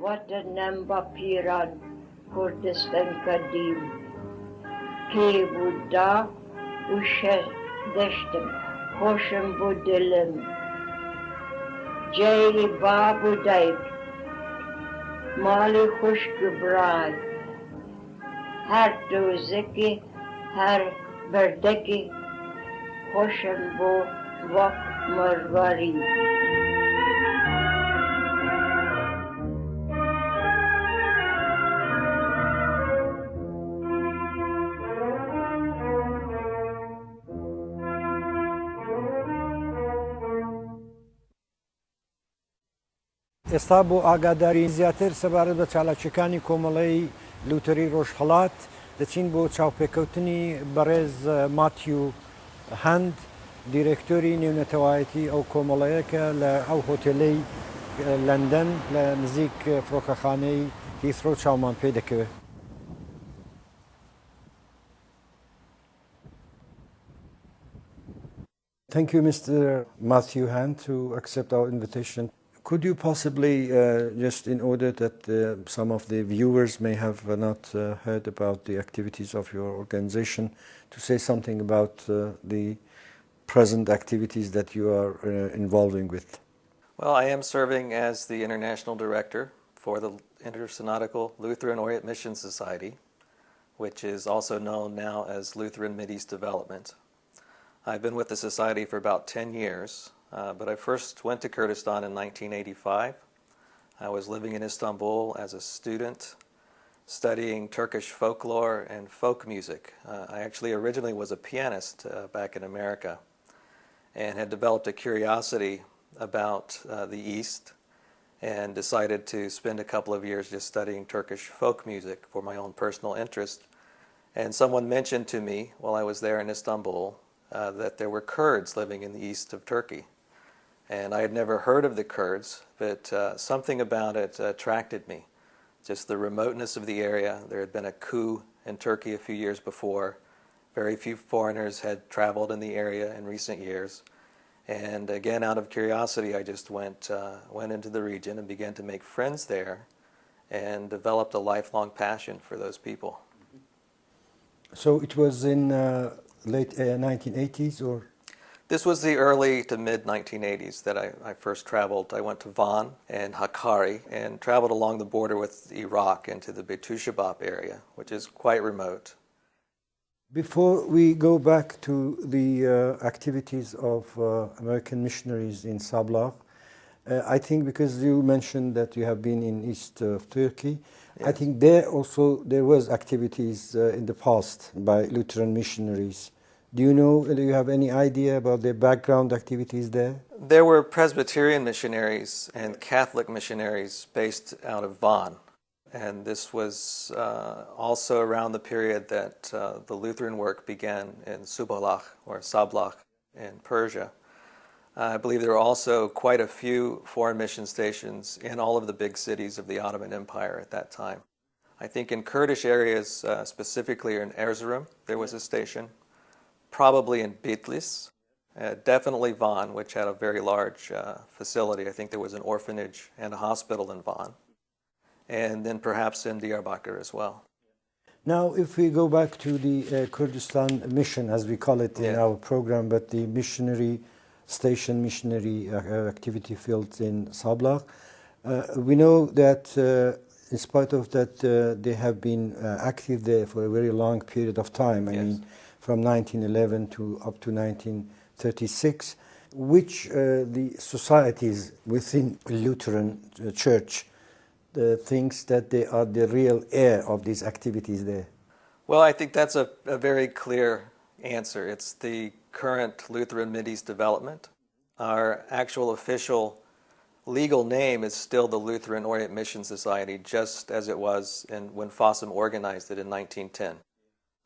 Watanamba Piran Kurdistan Kadim Kebuda Ushe Deshtim Hosham Budilim Jayri Babu Daik Mali Khushkubrai Har Dozeki Har Berdeki Hosham Bo Wak Marvari. ئێستا بۆ ئاگاداری زیاتر سەبارەت بە چالاکیەکانی کۆمەڵەی لوتەری ڕۆژهەڵات دەچین بۆ چاوپێکەوتنی بەڕێز ماتیو هەند دیرێکتۆری نێونەتەوایەتی ئەو کۆمەڵەیەکە لە ئەو هۆتێلەی لەندەن لە نزیک فڕۆکەخانەی هیثرۆ چاومان پێ دەکەوێت. Thank you, Mr. Matthew Hand, to accept our invitation. Could you possibly, just in order that some of the viewers may have not heard about the activities of your organization, to say something about the present activities that you are involving with? Well, I am serving as the International Director for the Inter-Synodical Lutheran Orient Mission Society, which is also known now as Lutheran Mideast Development. I've been with the society for about 10 years. But I first went to Kurdistan in 1985. I was living in Istanbul as a student, studying Turkish folklore and folk music. I actually originally was a pianist back in America and had developed a curiosity about the East and decided to spend a couple of years just studying Turkish folk music for my own personal interest. And someone mentioned to me while I was there in Istanbul that there were Kurds living in the east of Turkey. And I had never heard of the Kurds, but something about it attracted me. Just the remoteness of the area. There had been a coup in Turkey a few years before. Very few foreigners had traveled in the area in recent years. And again, out of curiosity, I just went into the region and began to make friends there and developed a lifelong passion for those people. So it was in late 1980s or? This was the early to mid-1980s that I first traveled. I went to Van and Hakkari and traveled along the border with Iraq into the Betushabab area, which is quite remote. Before we go back to the activities of American missionaries in Savoujbulac, I think because you mentioned that you have been in east of Turkey, yes. I think there was activities in the past by Lutheran missionaries. Do you have any idea about their background activities there? There were Presbyterian missionaries and Catholic missionaries based out of Van. And this was also around the period that the Lutheran work began in Savoujbulac or Savoujbulac in Persia. I believe there were also quite a few foreign mission stations in all of the big cities of the Ottoman Empire at that time. I think in Kurdish areas, specifically in Erzurum, there was a station. Probably in Bitlis, definitely Van, which had a very large facility. I think there was an orphanage and a hospital in Van. And then perhaps in Diyarbakir as well. Now, if we go back to the Kurdistan mission, as we call it in our program, but the missionary station, missionary activity field in Savoujbulac, we know that in spite of that, they have been active there for a very long period of time. I mean, from 1911 to up to 1936, which the societies within Lutheran Church thinks that they are the real heir of these activities there? Well, I think that's a very clear answer. It's the current Lutheran Mideast Development. Our actual official legal name is still the Lutheran Orient Mission Society, just as it was when Fossum organized it in 1910.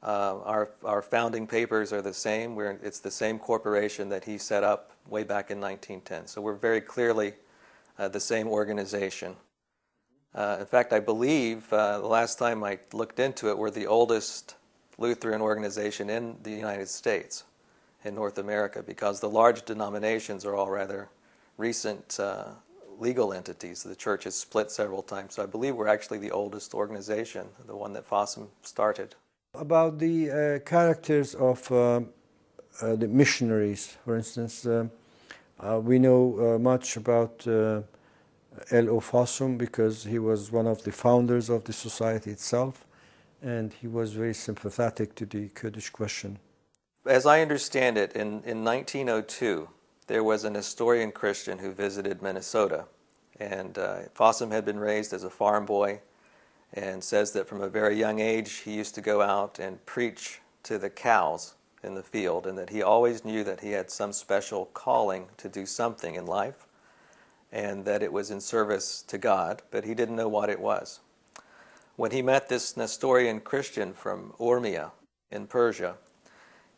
Our founding papers are the same. It's the same corporation that he set up way back in 1910. So we're very clearly the same organization. In fact, I believe the last time I looked into it, we're the oldest Lutheran organization in the United States, in North America, because the large denominations are all rather recent legal entities. The church has split several times, so I believe we're actually the oldest organization, the one that Fossum started. About the characters of the missionaries, for instance, we know much about L.O. Fossum because he was one of the founders of the society itself, and he was very sympathetic to the Kurdish question. As I understand it, in 1902, there was an Nestorian Christian who visited Minnesota, and Fossum had been raised as a farm boy, and says that from a very young age he used to go out and preach to the cows in the field, and that he always knew that he had some special calling to do something in life, and that it was in service to God, but he didn't know what it was. When he met this Nestorian Christian from Urmia in Persia,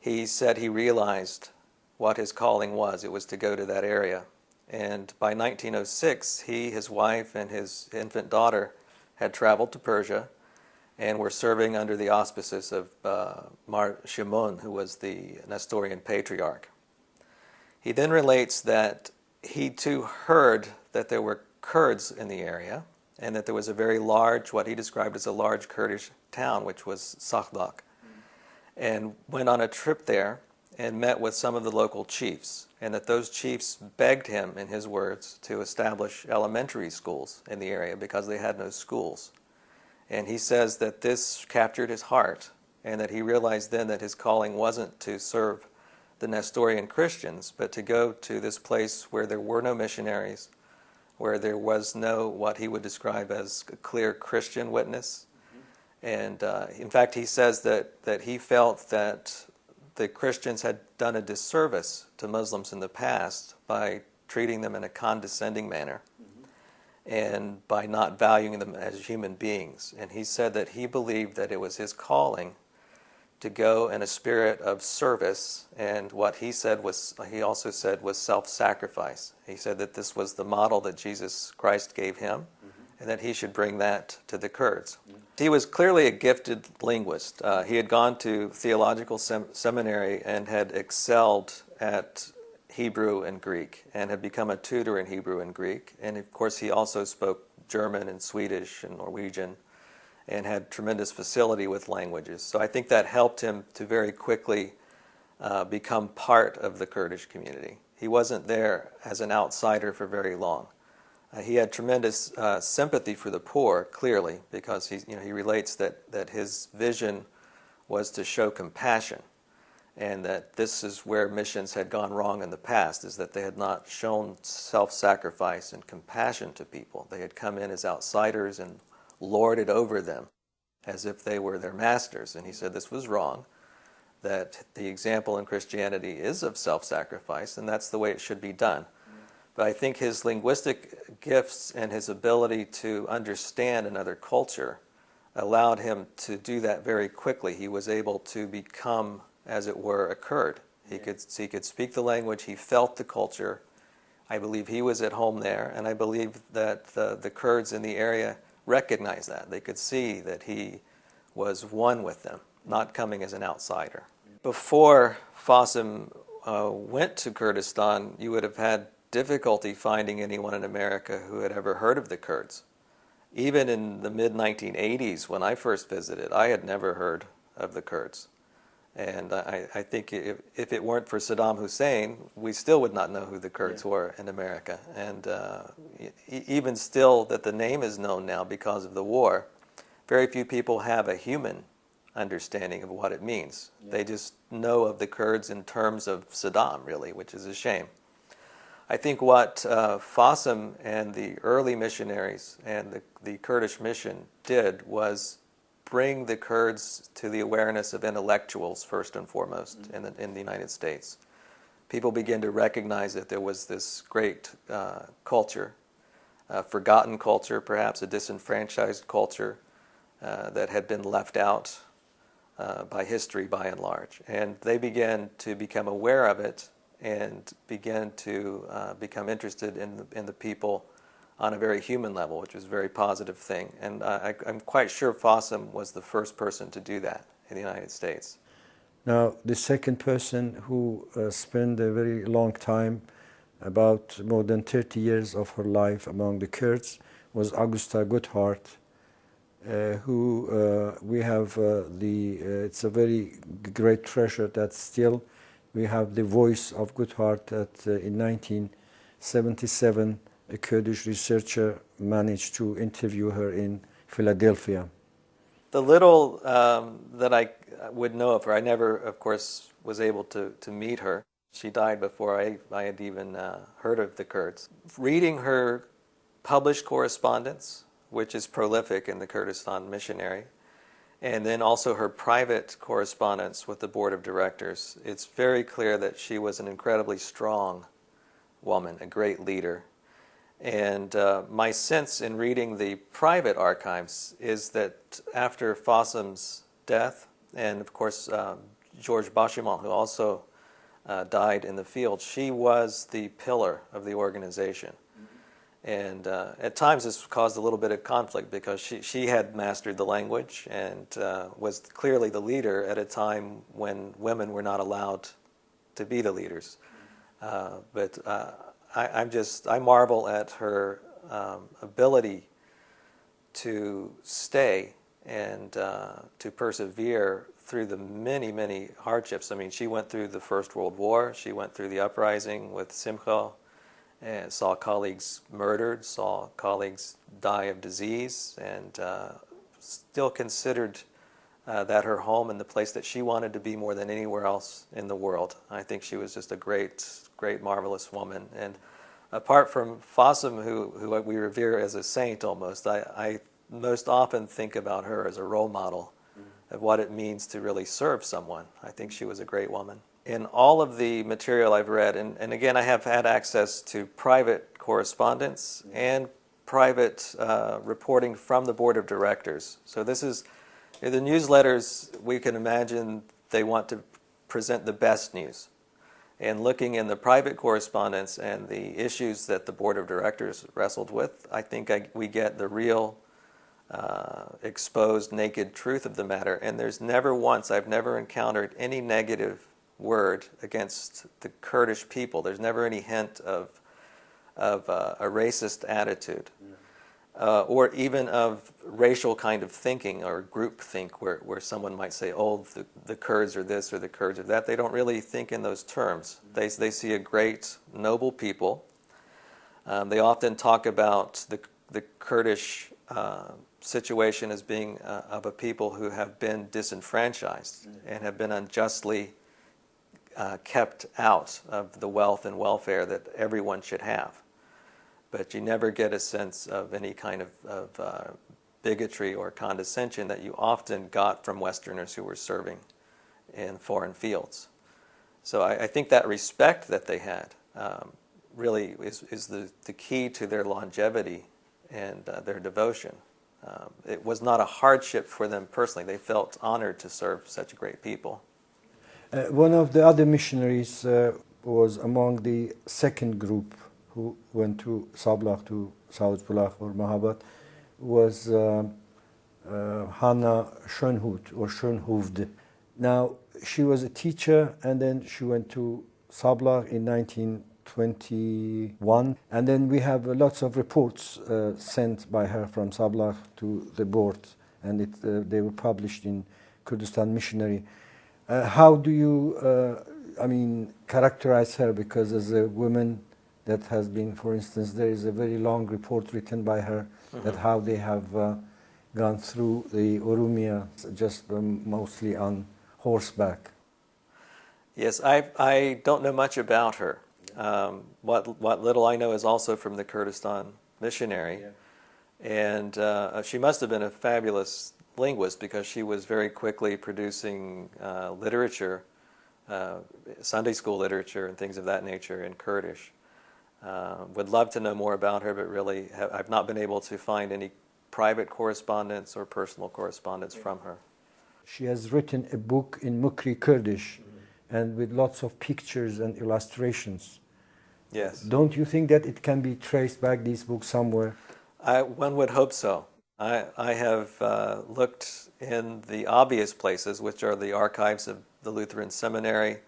he said he realized what his calling was. It was to go to that area. And by 1906, he, his wife, and his infant daughter had traveled to Persia and were serving under the auspices of Mar Shimon, who was the Nestorian patriarch. He then relates that he too heard that there were Kurds in the area and that there was a very large, what he described as a large Kurdish town, which was Savoujbulac, and went on a trip there and met with some of the local chiefs, and that those chiefs begged him, in his words, to establish elementary schools in the area because they had no schools. And he says that this captured his heart, and that he realized then that his calling wasn't to serve the Nestorian Christians, but to go to this place where there were no missionaries, where there was no what he would describe as a clear Christian witness. And in fact, he says that he felt that the Christians had done a disservice to Muslims in the past by treating them in a condescending manner and by not valuing them as human beings. And he said that he believed that it was his calling to go in a spirit of service, and what he said was, he also said, was self-sacrifice. He said that this was the model that Jesus Christ gave him, and that he should bring that to the Kurds. He was clearly a gifted linguist. He had gone to theological seminary and had excelled at Hebrew and Greek, and had become a tutor in Hebrew and Greek. And of course he also spoke German and Swedish and Norwegian, and had tremendous facility with languages. So I think that helped him to very quickly become part of the Kurdish community. He wasn't there as an outsider for very long. He had tremendous sympathy for the poor, clearly, because he relates that his vision was to show compassion, and that this is where missions had gone wrong in the past, is that they had not shown self-sacrifice and compassion to people. They had come in as outsiders and lorded over them as if they were their masters. And he said this was wrong, that the example in Christianity is of self-sacrifice, and that's the way it should be done. But I think his linguistic gifts and his ability to understand another culture allowed him to do that very quickly. He was able to become, as it were, a Kurd. He could speak the language, he felt the culture. I believe he was at home there, and I believe that the Kurds in the area recognized that. They could see that he was one with them, not coming as an outsider. Before Fossum went to Kurdistan, you would have had difficulty finding anyone in America who had ever heard of the Kurds. Even in the mid-1980s, when I first visited, I had never heard of the Kurds. And I think if it weren't for Saddam Hussein, we still would not know who the Kurds were in America. And even still that the name is known now because of the war, very few people have a human understanding of what it means. They just know of the Kurds in terms of Saddam, really, which is a shame. I think what Fossum and the early missionaries and the Kurdish mission did was bring the Kurds to the awareness of intellectuals first and foremost in the United States. People began to recognize that there was this great culture, a forgotten culture, perhaps a disenfranchised culture that had been left out by history by and large. And they began to become aware of it and began to become interested in the people on a very human level, which was a very positive thing. And I'm quite sure Fossum was the first person to do that in the United States. Now, the second person who spent a very long time about more than 30 years of her life among the Kurds, was Augusta Goodhart, who we have it's a very great treasure that still we have the voice of Goodhart that in 1977 a Kurdish researcher managed to interview her in Philadelphia. The little that I would know of her, I never, of course, was able to meet her. She died before I had even heard of the Kurds. Reading her published correspondence, which is prolific in the Kurdistan Missionary, and then also her private correspondence with the board of directors, it's very clear that she was an incredibly strong woman, a great leader. And my sense in reading the private archives is that after Fassem's death, and of course George Bachimal, who also died in the field, she was the pillar of the organization. And at times this caused a little bit of conflict because she had mastered the language and was clearly the leader at a time when women were not allowed to be the leaders. But I marvel at her ability to stay and to persevere through the many, many hardships. I mean, she went through the First World War, she went through the uprising with Simcha, and saw colleagues murdered, saw colleagues die of disease, and still considered that her home and the place that she wanted to be more than anywhere else in the world. I think she was just a great, great, marvelous woman. And apart from Fassem, who we revere as a saint almost, I most often think about her as a role model of what it means to really serve someone. I think she was a great woman. In all of the material I've read, and again I have had access to private correspondence and private reporting from the board of directors. So this is, the newsletters, we can imagine they want to present the best news. And looking in the private correspondence and the issues that the board of directors wrestled with, I think we get the real exposed, naked truth of the matter. And there's never once, I've never encountered any negative word against the Kurdish people. There's never any hint of a racist attitude, or even of racial kind of thinking or group think, where someone might say, "Oh, the Kurds are this or the Kurds are that." They don't really think in those terms. They see a great, noble people. They often talk about the Kurdish situation as being of a people who have been disenfranchised and have been unjustly kept out of the wealth and welfare that everyone should have. But you never get a sense of any kind of bigotry or condescension that you often got from Westerners who were serving in foreign fields. So I think that respect that they had really is the key to their longevity and their devotion. It was not a hardship for them personally. They felt honored to serve such great people. One of the other missionaries was among the second group who went to Sablah, to Savoujbulac or Mahabad, was Hannah Schönhut or Schönhoofd. Now, she was a teacher, and then she went to Sablah in 1921. And then we have lots of reports sent by her from Sablah to the board, and they were published in Kurdistan Missionary. How do you, characterize her? Because as a woman that has been, for instance, there is a very long report written by her that how they have gone through the Oromia just mostly on horseback. Yes, I don't know much about her. What little I know is also from the Kurdistan Missionary. And she must have been a fabulous linguist because she was very quickly producing literature, Sunday school literature and things of that nature in Kurdish. Would love to know more about her, but really I've not been able to find any private correspondence or personal correspondence from her. She has written a book in Mukri Kurdish and with lots of pictures and illustrations. Yes. Don't you think that it can be traced back, these books, somewhere? One would hope so. I have looked in the obvious places, which are the archives of the Lutheran Seminary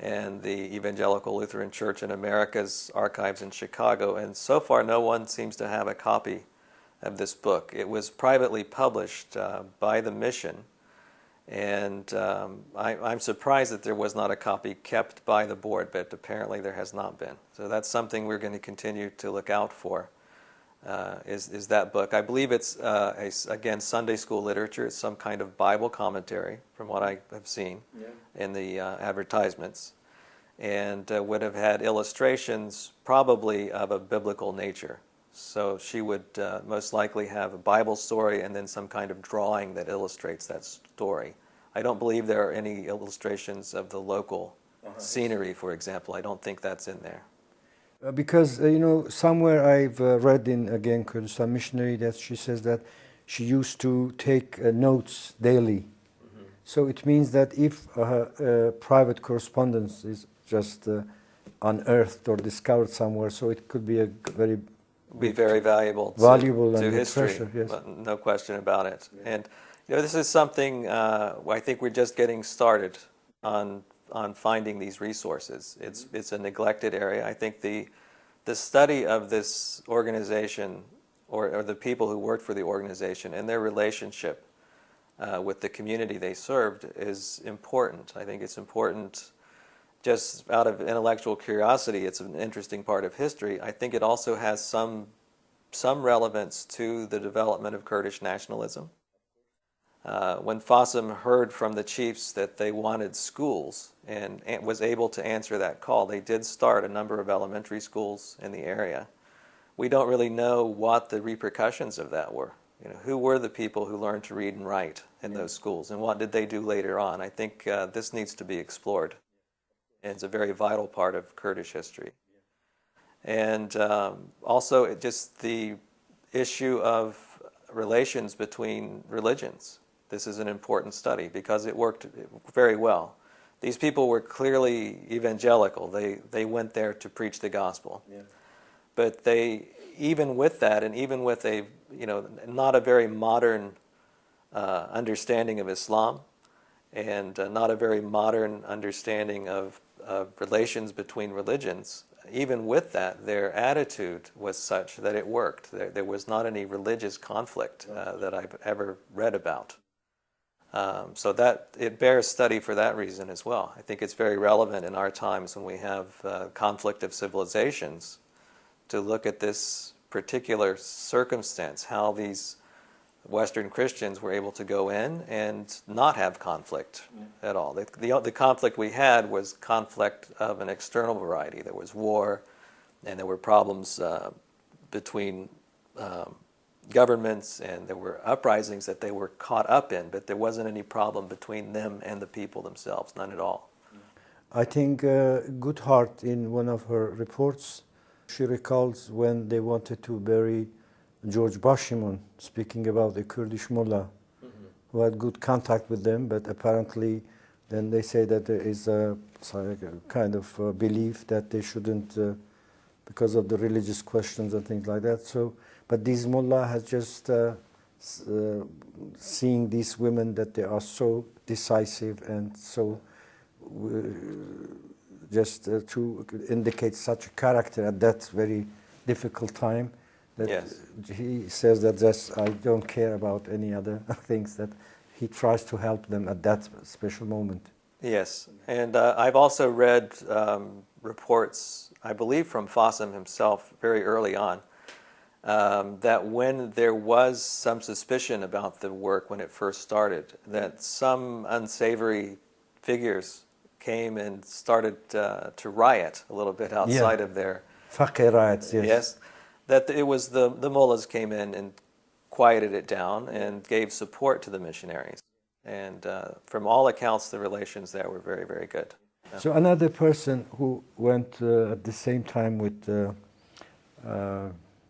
and the Evangelical Lutheran Church in America's archives in Chicago, and so far no one seems to have a copy of this book. It was privately published by the mission, and I'm surprised that there was not a copy kept by the board, but apparently there has not been. So that's something we're going to continue to look out for, is that book. I believe it's, again, Sunday school literature. It's some kind of Bible commentary, from what I have seen in the advertisements, and would have had illustrations probably of a biblical nature. So she would most likely have a Bible story and then some kind of drawing that illustrates that story. I don't believe there are any illustrations of the local scenery, for example. I don't think that's in there. Because, you know, somewhere I've read in, again, Kurdistan Missionary, that she says that she used to take notes daily. Mm-hmm. So it means that if private correspondence is just unearthed or discovered somewhere, so it could be a very valuable to history, yes. No question about it. Yeah. And you know, this is something I think we're just getting started on finding these resources. It's a neglected area. I think the study of this organization or the people who worked for the organization and their relationship with the community they served is important. I think it's important just out of intellectual curiosity. It's an interesting part of history. I think it also has some relevance to the development of Kurdish nationalism. When FASM heard from the chiefs that they wanted schools and was able to answer that call, they did start a number of elementary schools in the area. We don't really know what the repercussions of that were. You know, who were the people who learned to read and write in those schools, and what did they do later on? I think this needs to be explored. And it's a very vital part of Kurdish history. And also just the issue of relations between religions. This is an important study because it worked very well. These people were clearly evangelical. They went there to preach the gospel. Yeah. But they, even with that, and even with a, you know, not a very modern understanding of Islam, and not a very modern understanding of relations between religions, even with that, their attitude was such that it worked. There was not any religious conflict that I've ever read about. So that it bears study for that reason as well. I think it's very relevant in our times when we have conflict of civilizations to look at this particular circumstance, how these Western Christians were able to go in and not have conflict at all. The conflict we had was conflict of an external variety. There was war, and there were problems between governments, and there were uprisings that they were caught up in, but there wasn't any problem between them and the people themselves, none at all. I think Goodhart, in one of her reports, she recalls when they wanted to bury George Bashimon, speaking about the Kurdish mullah, who had good contact with them, but apparently then they say that there is a kind of belief that they shouldn't, because of the religious questions and things like that. So, but this mullah has just seeing these women that they are so decisive and so just to indicate such a character at that very difficult time. That yes. He says that I don't care about any other things, that he tries to help them at that special moment. Yes, and I've also read reports, I believe from FASM himself very early on, that when there was some suspicion about the work when it first started, that some unsavory figures came and started to riot a little bit outside of their... Faqih riots, yes. Yes. That it was the mullahs came in and quieted it down and gave support to the missionaries. And from all accounts, the relations there were very, very good. So another person who went at the same time with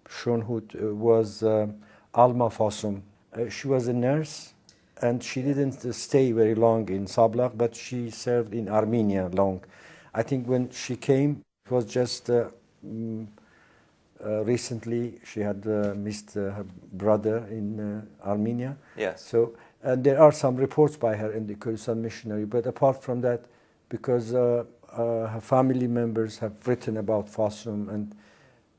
Shonhut was Alma Fasum. She was a nurse, and she didn't stay very long in Sablah, but she served in Armenia long. I think when she came, it was just... recently, she had missed her brother in Armenia. Yes. So, and there are some reports by her in the Kurdistan Missionary. But apart from that, because her family members have written about Fasum, and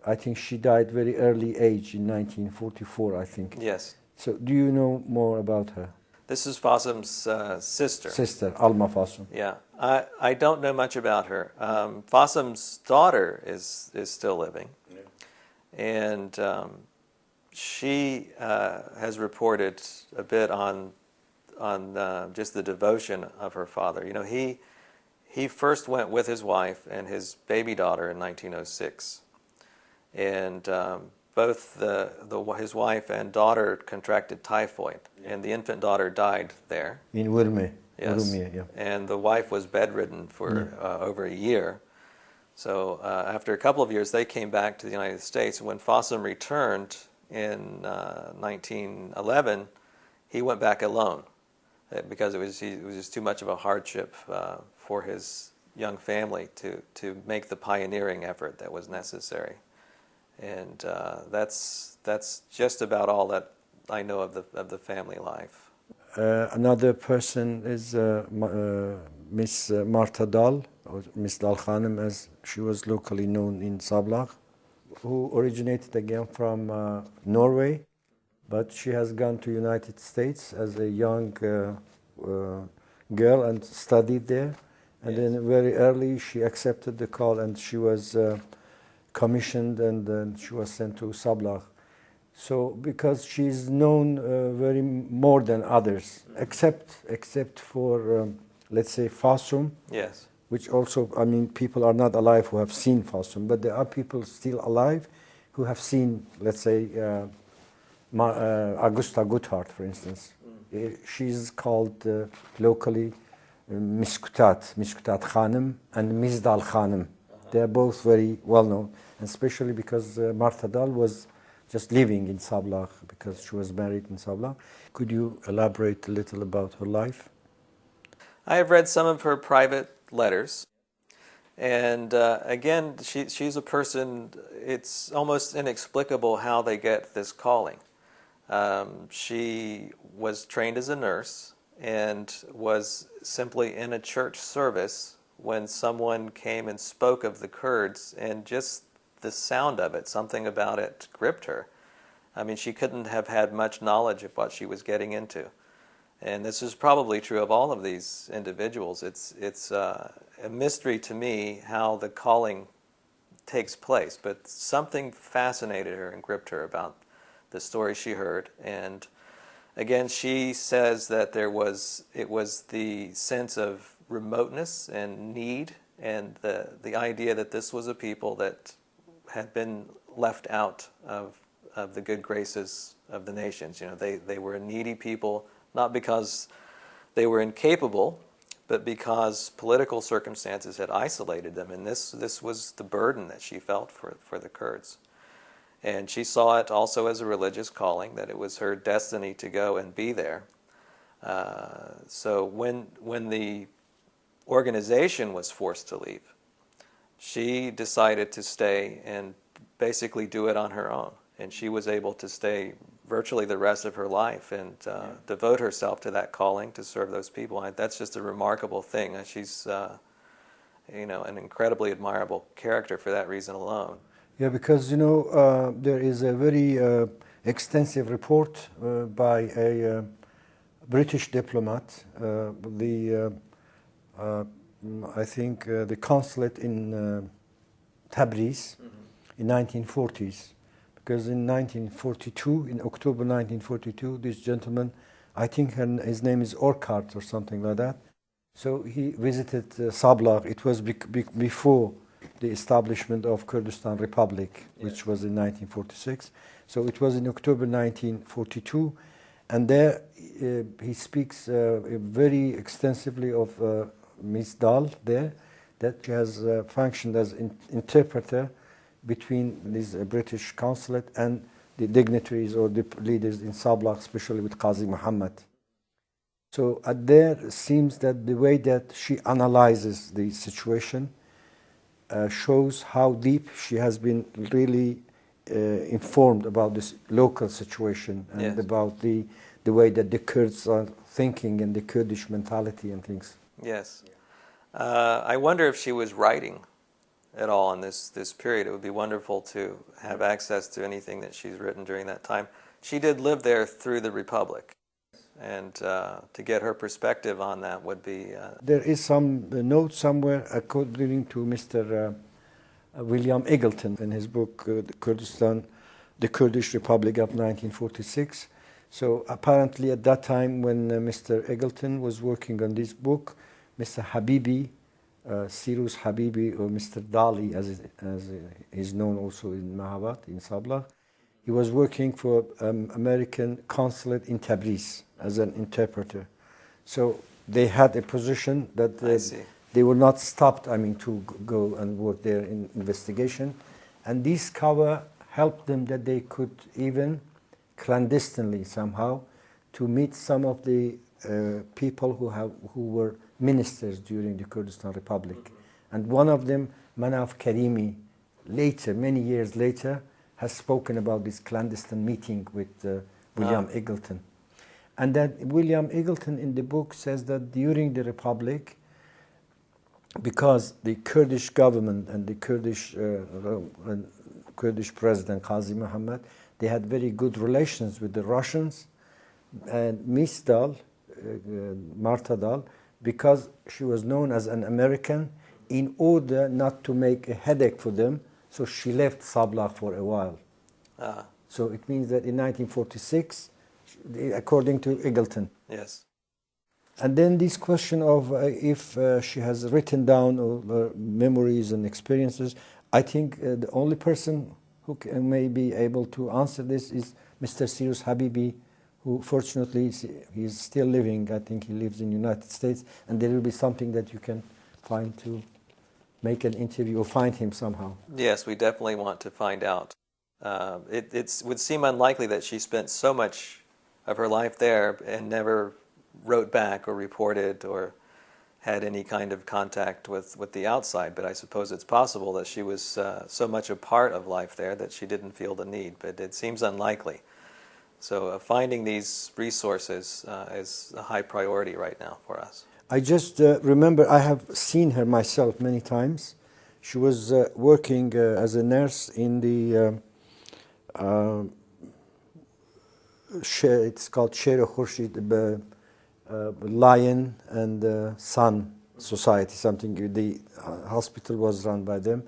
I think she died very early age in 1944, I think. Yes. So do you know more about her? This is Fasum's sister. Sister, Alma Fasum. Yeah. I don't know much about her. Fasum's daughter is still living. And she has reported a bit on just the devotion of her father. You know, he first went with his wife and his baby daughter in 1906, and both his wife and daughter contracted typhoid, and the infant daughter died there. In Urmi. Yes. Urmi, yeah. And the wife was bedridden for over a year. So after a couple of years, they came back to the United States. And when Fasum returned in 1911, he went back alone because it was just too much of a hardship for his young family to make the pioneering effort that was necessary. And that's just about all that I know of the family life. Another person is Miss Marta Dal, or Miss Dal Khanim, as she was locally known in Sablah, who originated again from Norway, but she has gone to United States as a young girl and studied there. And then very early she accepted the call, and she was commissioned, and then she was sent to Sablah. So because she's known very more than others, except for let's say Fasum. Yes. Which also, I mean, people are not alive who have seen Fasum, but there are people still alive who have seen, let's say, Augusta Goodhart, for instance. She's called locally Mishkutat Khanim and Mizdal Khanim. They are both very well known, and especially because Marta Dal was just living in Sablah because she was married in Sablah. Could you elaborate a little about her life? I have read some of her private letters, and again, she's a person, it's almost inexplicable how they get this calling. She was trained as a nurse and was simply in a church service when someone came and spoke of the Kurds, and just the sound of it, something about it gripped her. I mean, she couldn't have had much knowledge of what she was getting into. And this is probably true of all of these individuals. It's a mystery to me how the calling takes place, but something fascinated her and gripped her about the story she heard. And again, she says that it was the sense of remoteness and need, and the idea that this was a people that had been left out of the good graces of the nations. You know, they were a needy people, not because they were incapable, but because political circumstances had isolated them, and this was the burden that she felt for the Kurds. And she saw it also as a religious calling, that it was her destiny to go and be there. So when the organization was forced to leave, she decided to stay and basically do it on her own. And she was able to stay virtually the rest of her life and devote herself to that calling to serve those people. That's just a remarkable thing. She's an incredibly admirable character for that reason alone. Yeah, because there is a very extensive report by a British diplomat, I think the consulate in Tabriz in 1940s, because in 1942, in October 1942, this gentleman, I think his name is Orkart or something like that, so he visited Sablah. It was before the establishment of Kurdistan Republic, which was in 1946. So it was in October 1942, and there he speaks very extensively of Miss Dal there, that she has functioned as interpreter between this British consulate and the dignitaries or the leaders in Sablah, especially with Qazi Muhammad. So there seems that the way that she analyzes the situation shows how deep she has been really informed about this local situation and about the way that the Kurds are thinking and the Kurdish mentality and things. Yes. I wonder if she was writing at all in this period. It would be wonderful to have access to anything that she's written during that time. She did live there through the Republic, and to get her perspective on that would be... There is some note somewhere according to Mr. William Eggleton in his book, The Kurdish Republic of 1946. So apparently at that time when Mr. Eggleton was working on this book, Mr. Habibi, Sirus Habibi, or Mr. Dali, as is known also in Mahabad, in Sablah, he was working for American consulate in Tabriz as an interpreter. So they had a position that they were not stopped, to go and work there in investigation. And this cover helped them that they could even clandestinely somehow to meet some of the people who were ministers during the Kurdistan Republic. And one of them, Manaf Karimi, later, many years later, has spoken about this clandestine meeting with William Eggleton. And that William Eggleton in the book says that during the Republic, because the Kurdish government and the Kurdish president, Qazi Muhammad, they had very good relations with the Russians, and Misdal, Martadal, because she was known as an American, in order not to make a headache for them, so she left Sablah for a while. So it means that in 1946, according to Eggleton. Yes. And then this question of if she has written down all memories and experiences, I think the only person who may be able to answer this is Mr. Sirus Habibi, who fortunately he's still living. I think he lives in the United States, and there will be something that you can find to make an interview or find him somehow. Yes, we definitely want to find out. It would seem unlikely that she spent so much of her life there and never wrote back or reported or had any kind of contact with the outside, but I suppose it's possible that she was so much a part of life there that she didn't feel the need, but it seems unlikely. So finding these resources is a high priority right now for us. I just remember I have seen her myself many times. She was working as a nurse in the, it's called Sher Khurshid, Lion and Sun Society, something. The hospital was run by them.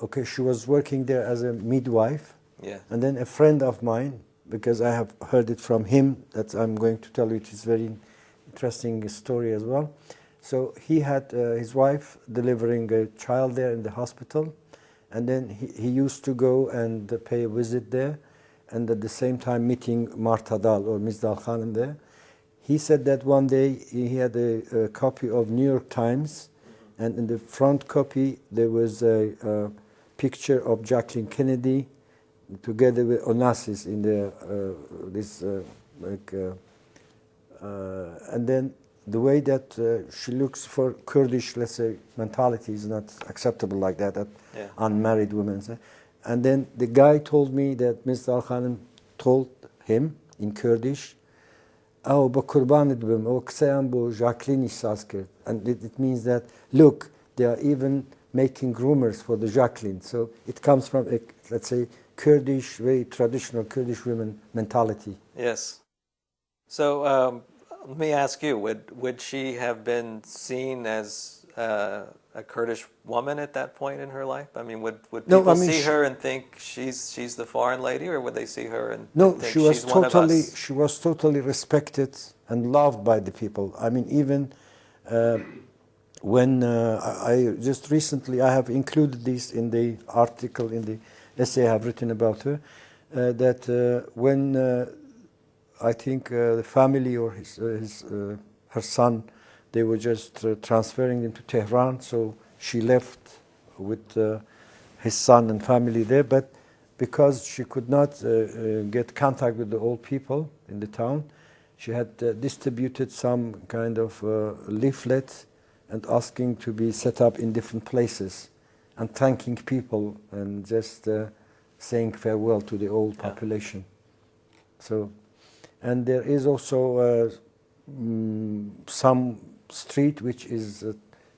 Okay, she was working there as a midwife. Yeah. And then a friend of mine, because I have heard it from him, that I'm going to tell you, it is very interesting story as well. So he had his wife delivering a child there in the hospital, and then he used to go and pay a visit there, and at the same time meeting Martadal or Misdal Khan there. He said that one day he had a copy of New York Times, and in the front copy there was a picture of Jacqueline Kennedy together with Onassis in the and then the way that she looks for Kurdish, let's say, mentality is not acceptable like that unmarried women. And then the guy told me that Mr. Al-Khanim told him in Kurdish, "Oh, ba kurbanit bim, o ksayam bo Jacqueline isas kerd." And it means that, look, they are even making rumors for the Jacqueline. So it comes from, let's say, Kurdish, very traditional Kurdish women mentality. Yes. So let me ask you, would she have been seen as a Kurdish woman at that point in her life? I mean, would people see her and think she's the foreign lady, or would they see her and think she's one of us? She was totally respected and loved by the people. I mean, even when I just recently, I have included this in the article, in the essay I have written about her, that when I think the family or her son, they were just transferring him to Tehran, so she left with his son and family there, but because she could not get contact with the old people in the town, she had distributed some kind of leaflet and asking to be set up in different places and thanking people and just saying farewell to the old population. So, and there is also some street which is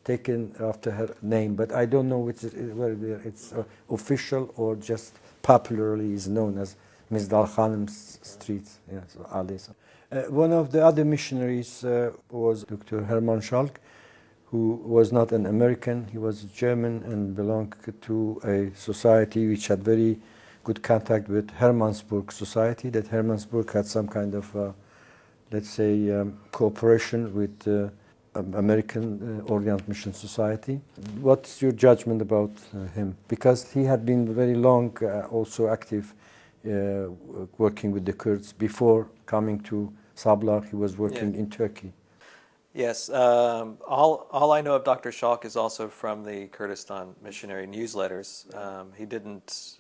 taken after her name, but I don't know whether it's official or just popularly is known as Ms. Dalkhanim's Street. Yes, Alice. One of the other missionaries was Dr. Hermann Schalk, who was not an American. He was German and belonged to a society which had very good contact with Hermannsburg Society, that Hermannsburg had some kind of, let's say, cooperation with American Orient Mission Society. What's your judgment about him? Because he had been very long also active working with the Kurds. Before coming to Savoujbulac, he was working in Turkey. Yes, all I know of Dr. Schalk is also from the Kurdistan missionary newsletters. He didn't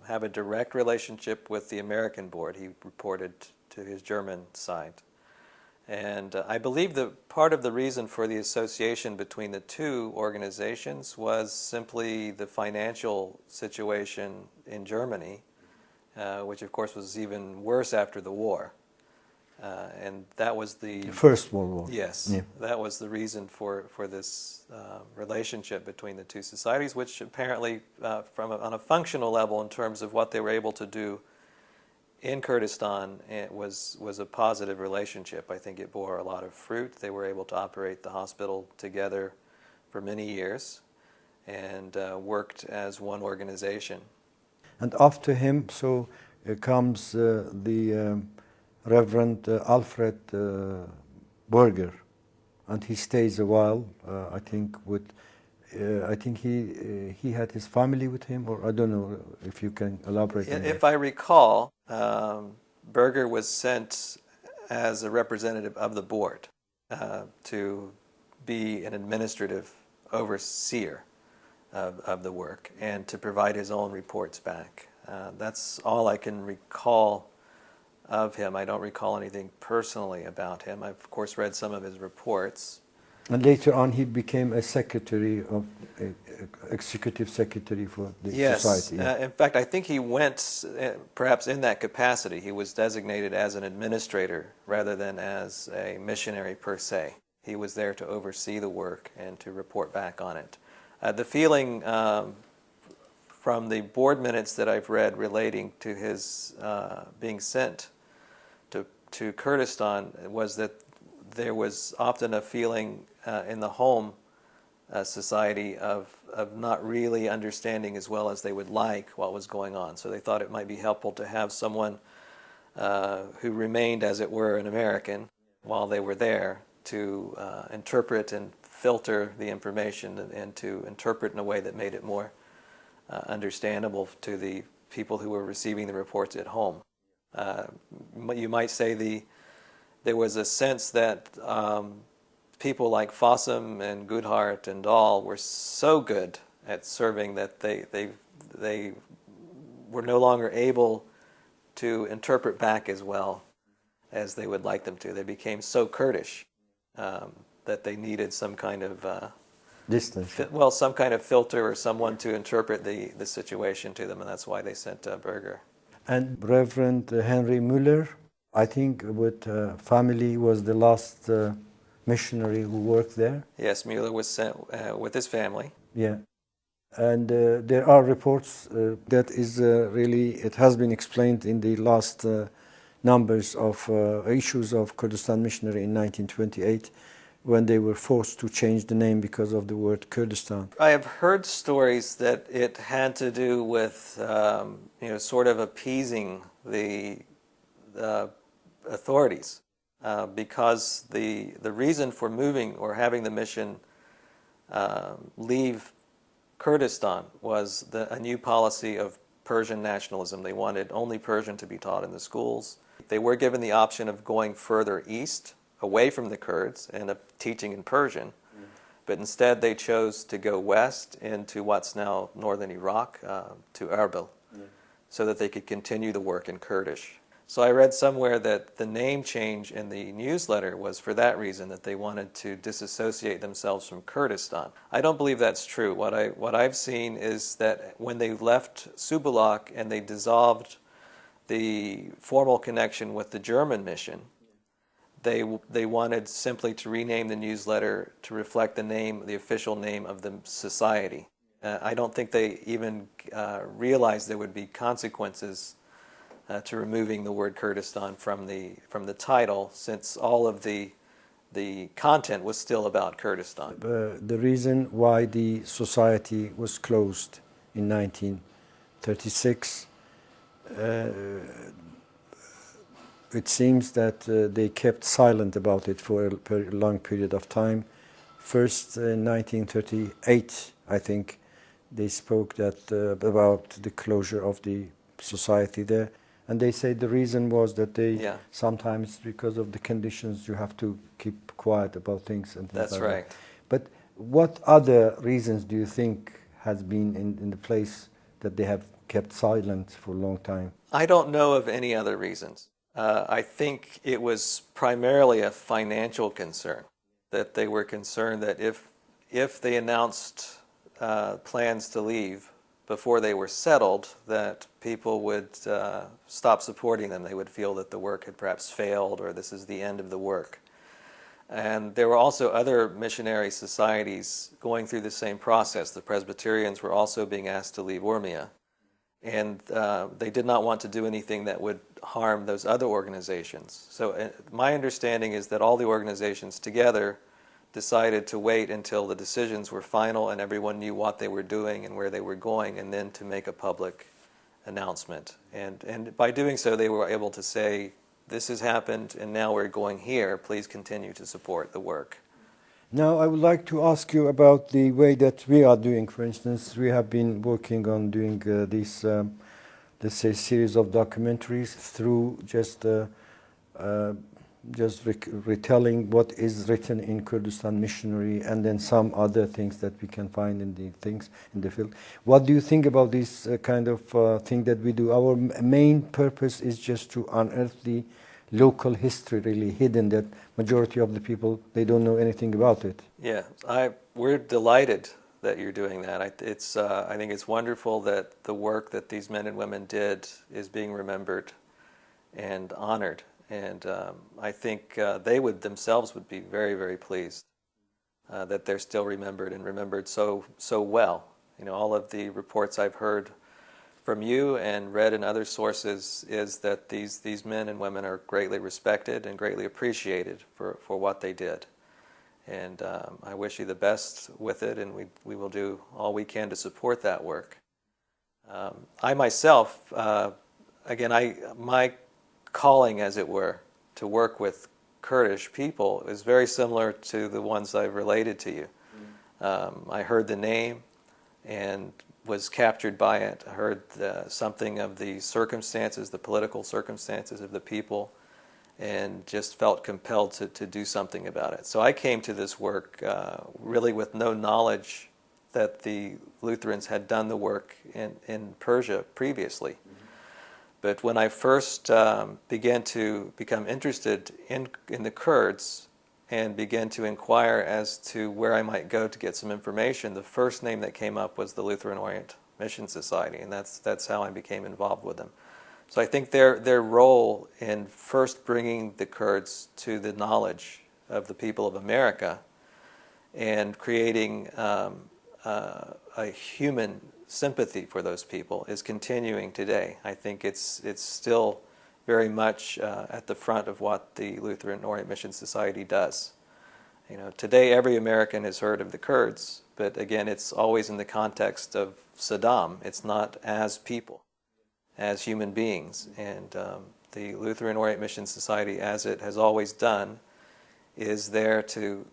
have a direct relationship with the American board. He reported to his German side. And I believe that part of the reason for the association between the two organizations was simply the financial situation in Germany, which of course was even worse after the war. And that was the First World War. Yes, yeah. That was the reason for this relationship between the two societies, which apparently, on a functional level, in terms of what they were able to do in Kurdistan, it was a positive relationship. I think it bore a lot of fruit. They were able to operate the hospital together for many years and worked as one organization. And after him, so comes the Reverend Alfred Berger, and he stays a while. I think with, I think he had his family with him, or I don't know if you can elaborate on that. If I recall, Berger was sent as a representative of the board to be an administrative overseer of the work and to provide his own reports back. That's all I can recall of him. I don't recall anything personally about him. I've of course read some of his reports. And later on he became a secretary of, executive secretary for the society. Yes, in fact I think he went perhaps in that capacity. He was designated as an administrator rather than as a missionary per se. He was there to oversee the work and to report back on it. The feeling from the board minutes that I've read relating to his being sent to Kurdistan was that there was often a feeling in the home society of not really understanding as well as they would like what was going on. So they thought it might be helpful to have someone who remained, as it were, an American while they were there to interpret and filter the information and to interpret in a way that made it more understandable to the people who were receiving the reports at home. You might say there was a sense that people like Fossum and Goodhart and Dahl were so good at serving that they were no longer able to interpret back as well as they would like them to. They became so Kurdish that they needed some kind of distance. Some kind of filter or someone to interpret the situation to them, and that's why they sent Berger. And Reverend Henry Müller, I think with family, was the last missionary who worked there. Yes, Müller was sent with his family. Yeah. And there are reports that is really, it has been explained in the last numbers of issues of Kurdistan Missionary in 1928, when they were forced to change the name because of the word Kurdistan. I have heard stories that it had to do with sort of appeasing the authorities because the reason for moving or having the mission leave Kurdistan was a new policy of Persian nationalism. They wanted only Persian to be taught in the schools. They were given the option of going further east, away from the Kurds, and of teaching in Persian. But instead they chose to go west into what's now northern Iraq, to Erbil, so that they could continue the work in Kurdish. So I read somewhere that the name change in the newsletter was for that reason, that they wanted to disassociate themselves from Kurdistan. I don't believe that's true. What I've seen is that when they left Savoujbulac and they dissolved the formal connection with the German mission, they wanted simply to rename the newsletter to reflect the official name of the society. I don't think they even realized there would be consequences to removing the word Kurdistan from the title, since all of the content was still about Kurdistan. The reason why the society was closed in 1936, it seems that they kept silent about it for a long period of time. First, in 1938, I think, they spoke about the closure of the society there. And they say the reason was that they sometimes, because of the conditions, you have to keep quiet about things and things That's like right. that. But what other reasons do you think has been in the place that they have kept silent for a long time? I don't know of any other reasons. I think it was primarily a financial concern, that they were concerned that if they announced plans to leave before they were settled, that people would stop supporting them. They would feel that the work had perhaps failed, or this is the end of the work. And there were also other missionary societies going through the same process. The Presbyterians were also being asked to leave Urmia. And they did not want to do anything that would harm those other organizations. So my understanding is that all the organizations together decided to wait until the decisions were final and everyone knew what they were doing and where they were going, and then to make a public announcement. And by doing so, they were able to say, this has happened and now we're going here, please continue to support the work. Now, I would like to ask you about the way that we are doing. For instance, we have been working on doing this, let's say, series of documentaries through just retelling what is written in Kurdistan Missionary, and then some other things that we can find in the field. What do you think about this kind of thing that we do? Our main purpose is just to unearth the local history, really hidden, that majority of the people, they don't know anything about it. Yeah, we're delighted that you're doing that. I think it's wonderful that the work that these men and women did is being remembered and honored. And I think they themselves would be very, very pleased that they're still remembered, and remembered so well. You know, all of the reports I've heard from you and read in other sources is that these men and women are greatly respected and greatly appreciated for what they did. And I wish you the best with it, and we will do all we can to support that work. I myself, my calling, as it were, to work with Kurdish people is very similar to the ones I've related to you. I heard the name and was captured by it. I heard something of the circumstances, the political circumstances of the people, and just felt compelled to do something about it. So I came to this work really with no knowledge that the Lutherans had done the work in Persia previously. But when I first began to become interested in the Kurds and began to inquire as to where I might go to get some information, the first name that came up was the Lutheran Orient Mission Society, and that's how I became involved with them. So I think their role in first bringing the Kurds to the knowledge of the people of America and creating a human sympathy for those people is continuing today. I think it's still very much at the front of what the Lutheran Orient Mission Society does. You know, today every American has heard of the Kurds, but again, it's always in the context of Saddam. It's not as people, as human beings. And the Lutheran Orient Mission Society, as it has always done, is there to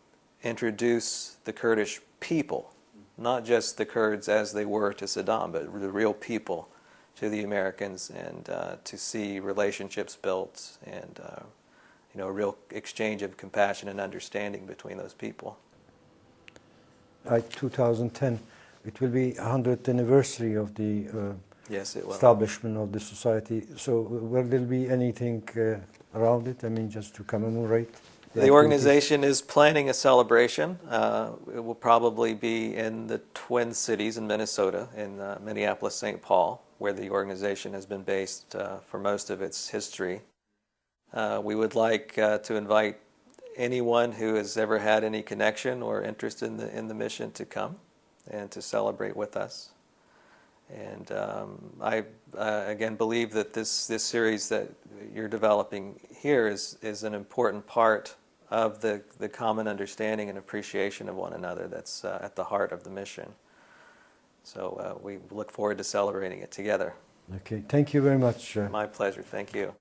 introduce the Kurdish people, not just the Kurds as they were to Saddam, but the real people to the Americans, and to see relationships built and a real exchange of compassion and understanding between those people. 2010, it will be 100th anniversary of the Yes, it will. establishment of the society. So will there be anything around it? I mean, just to commemorate? The organization is planning a celebration. It will probably be in the Twin Cities in Minnesota, in Minneapolis, St. Paul, where the organization has been based for most of its history. We would like to invite anyone who has ever had any connection or interest in the mission to come and to celebrate with us. And I again believe that this series that you're developing here is an important part of the common understanding and appreciation of one another that's at the heart of the mission. So we look forward to celebrating it together. Okay, thank you very much. My pleasure. Thank you.